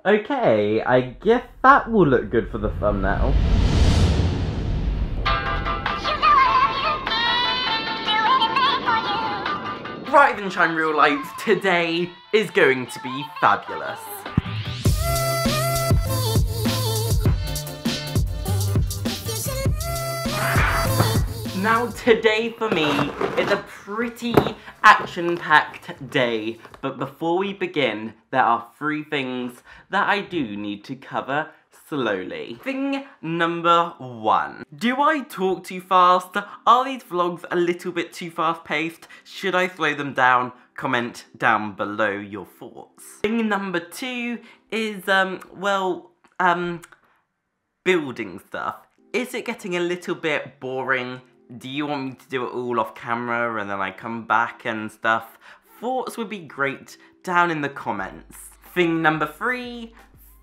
Okay, I guess that will look good for the thumbnail. Right then, Shine Real Lights, today is going to be fabulous. Now today for me is a pretty action-packed day, but before we begin, there are 3 things that I do need to cover slowly. Thing number 1. Do I talk too fast? Are these vlogs a little bit too fast-paced? Should I slow them down? Comment down below your thoughts. Thing number 2 is, building stuff. Is it getting a little bit boring? Do you want me to do it all off camera and then I come back and stuff? Thoughts would be great down in the comments. Thing number 3,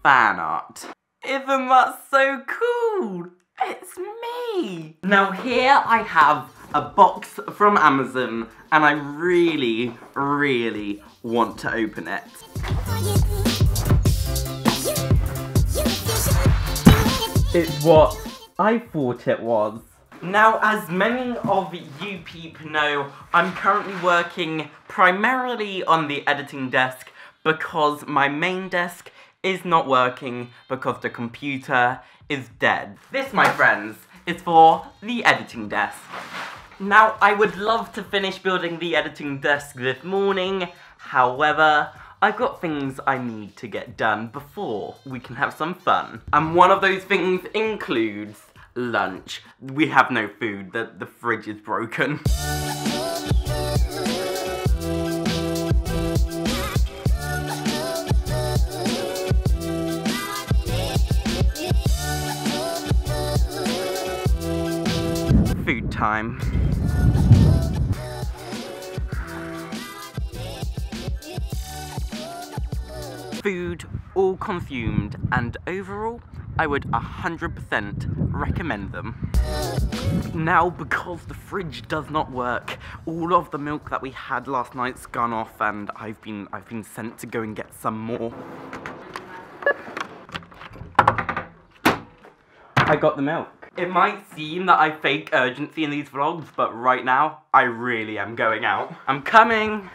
fan art. Isn't that so cool? It's me! Now here I have a box from Amazon and I really, really want to open it. It's what I thought it was. Now, as many of you peep know, I'm currently working primarily on the editing desk because my main desk is not working because the computer is dead. This, my friends, is for the editing desk. Now, I would love to finish building the editing desk this morning, however, I've got things I need to get done before we can have some fun. And one of those things includes lunch. We have no food, the fridge is broken. Food time. Food all consumed, and overall I would 100% recommend them. Now, because the fridge does not work, all of the milk that we had last night's gone off and I've been sent to go and get some more. I got the milk. It might seem that I fake urgency in these vlogs, but right now, I really am going out. I'm coming!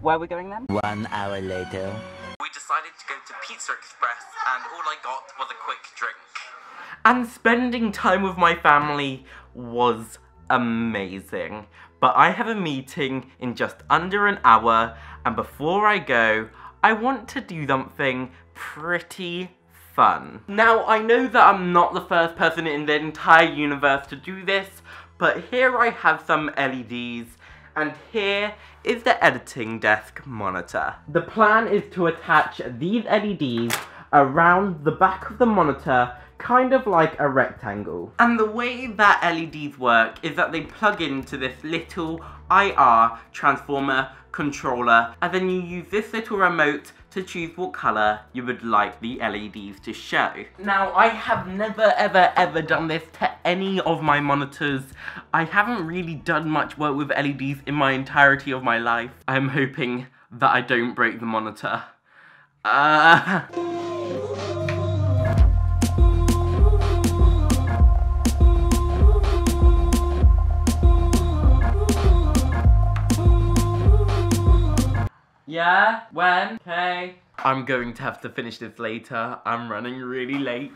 Where are we going then? 1 hour later. We decided to go to Pizza Express and all I got was a quick drink. And spending time with my family was amazing. But I have a meeting in just under an hour, and before I go, I want to do something pretty fun. Now, I know that I'm not the first person in the entire universe to do this, but here I have some LEDs, and here is the editing desk monitor. The plan is to attach these LEDs around the back of the monitor, kind of like a rectangle. And the way that LEDs work is that they plug into this little IR transformer controller, and then you use this little remote to choose what colour you would like the LEDs to show. Now, I have never ever done this to any of my monitors. I haven't really done much work with LEDs in my entirety of my life. I'm hoping that I don't break the monitor. Yeah? When? Okay. I'm going to have to finish this later. I'm running really late.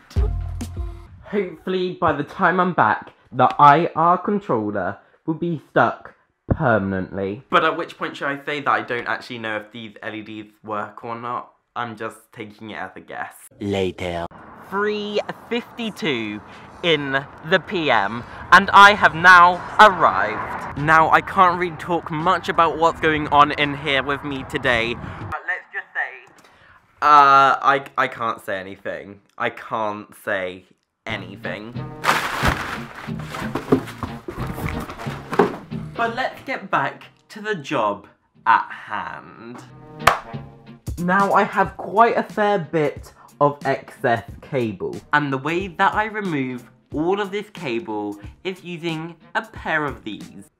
Hopefully, by the time I'm back, the IR controller will be stuck permanently. But at which point should I say that I don't actually know if these LEDs work or not? I'm just taking it as a guess. Later. 3:52 in the PM, and I have now arrived. Now, I can't really talk much about what's going on in here with me today, but let's just say, I can't say anything. I can't say anything. But let's get back to the job at hand. Now, I have quite a fair bit of excess cable, and the way that I remove all of this cable is using a pair of these.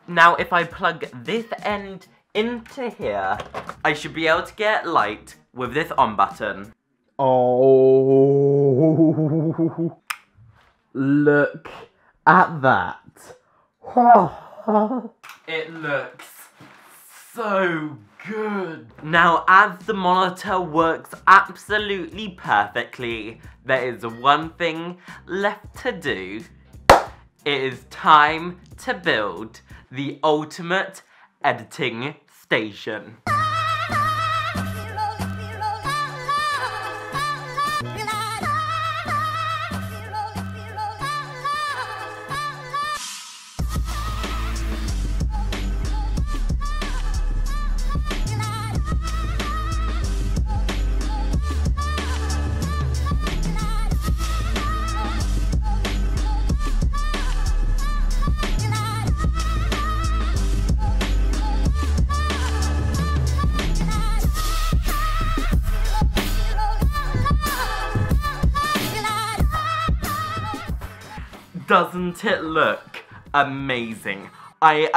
Now, if I plug this end Into here, I should be able to get light with this on button. Oh, look at that. It looks so good. Now, as the monitor works absolutely perfectly, there is one thing left to do. It is time to build the ultimate editing station. Doesn't it look amazing? It's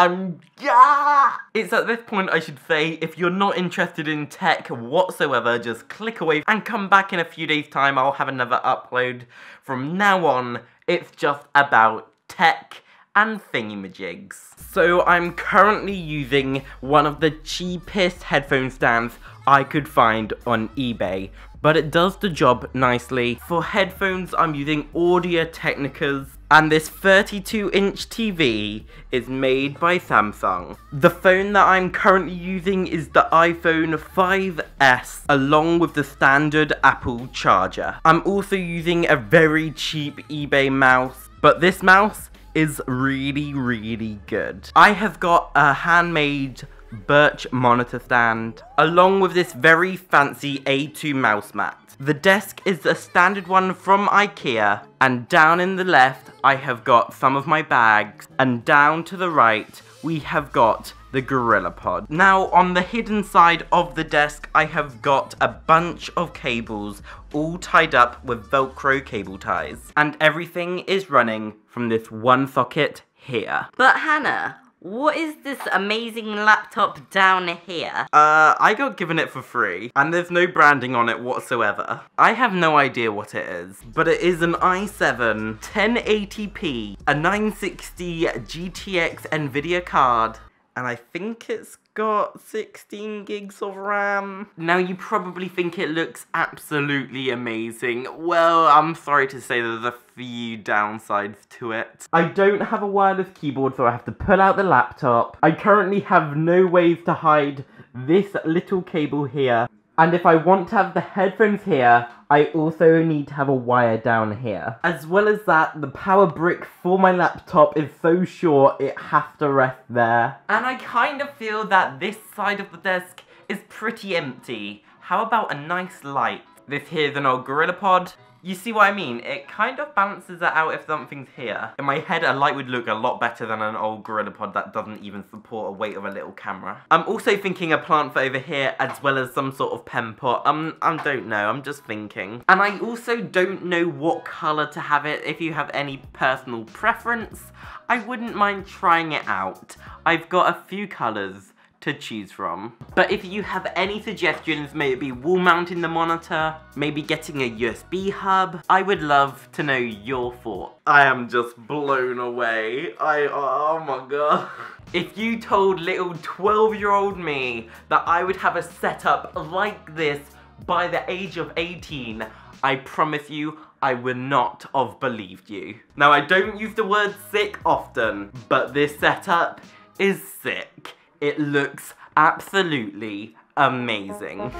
at this point I should say, if you're not interested in tech whatsoever, just click away and come back in a few days' time. I'll have another upload. From now on, it's just about tech and thingamajigs. So I'm currently using one of the cheapest headphone stands I could find on eBay, but it does the job nicely. For headphones, I'm using Audio-Technicas, and this 32-inch TV is made by Samsung. The phone that I'm currently using is the iPhone 5S, along with the standard Apple charger. I'm also using a very cheap eBay mouse, but this mouse is really good. I have got a handmade birch monitor stand, along with this very fancy A2 mouse mat. The desk is a standard one from IKEA, and down in the left I have got some of my bags, and down to the right we have got the GorillaPod. Now on the hidden side of the desk I have got a bunch of cables all tied up with Velcro cable ties, and everything is running from this one socket here. But Hannah, what is this amazing laptop down here? I got given it for free, and there's no branding on it whatsoever. I have no idea what it is, but it is an i7 1080p, a 960 GTX Nvidia card, and I think it's got 16 gigs of RAM. Now you probably think it looks absolutely amazing. Well, I'm sorry to say there's a few downsides to it. I don't have a wireless keyboard, so I have to pull out the laptop. I currently have no ways to hide this little cable here. And if I want to have the headphones here, I also need to have a wire down here. As well as that, the power brick for my laptop is so short it has to rest there. And I kind of feel that this side of the desk is pretty empty. How about a nice light? This here's an old GorillaPod. You see what I mean? It kind of balances it out if something's here. In my head, a light would look a lot better than an old GorillaPod that doesn't even support a weight of a little camera. I'm also thinking a plant for over here, as well as some sort of pen pot. I don't know, I'm just thinking. And I also don't know what colour to have it. If you have any personal preference, I wouldn't mind trying it out. I've got a few colours to choose from. But if you have any suggestions, maybe wall mounting the monitor, maybe getting a USB hub, I would love to know your thoughts. I am just blown away. Oh my god. If you told little 12-year-old me that I would have a setup like this by the age of 18, I promise you, I would not have believed you. Now, I don't use the word sick often, but this setup is sick. It looks absolutely amazing.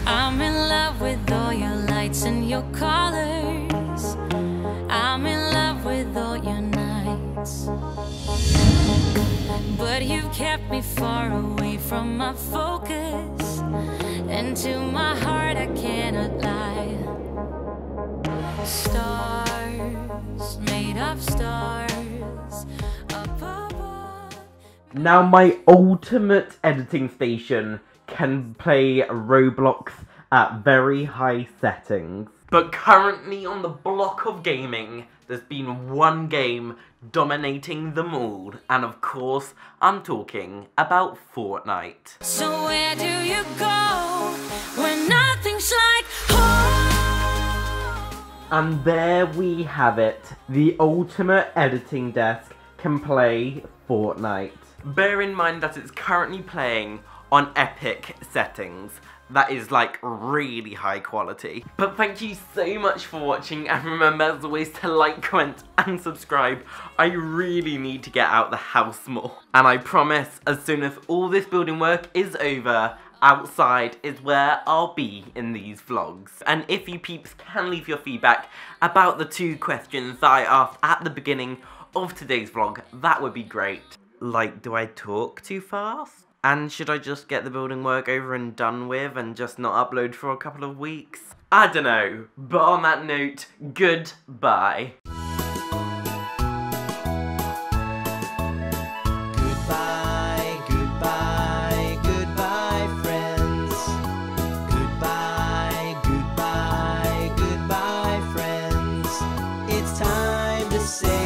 I'm in love with all your lights and your colors. I'm in love with all your nights. But you've kept me far away from my focus. And to my heart I cannot lie. Stars, made of stars, up above. Now my ultimate editing station can play Roblox at very high settings. But currently on the block of gaming, there's been one game dominating them all, and of course, I'm talking about Fortnite. So where do you go when nothing's like home? And there we have it. The ultimate editing desk can play Fortnite. Bear in mind that it's currently playing on epic settings. That is like really high quality. But thank you so much for watching, and remember as always to like, comment and subscribe. I really need to get out the house more. And I promise as soon as all this building work is over, outside is where I'll be in these vlogs. And if you peeps can leave your feedback about the 2 questions that I asked at the beginning of today's vlog, that would be great. Like, do I talk too fast? And should I just get the building work over and done with and just not upload for a couple of weeks? I don't know. But on that note, goodbye. Goodbye, goodbye, goodbye, friends. Goodbye, goodbye, goodbye, friends. It's time to say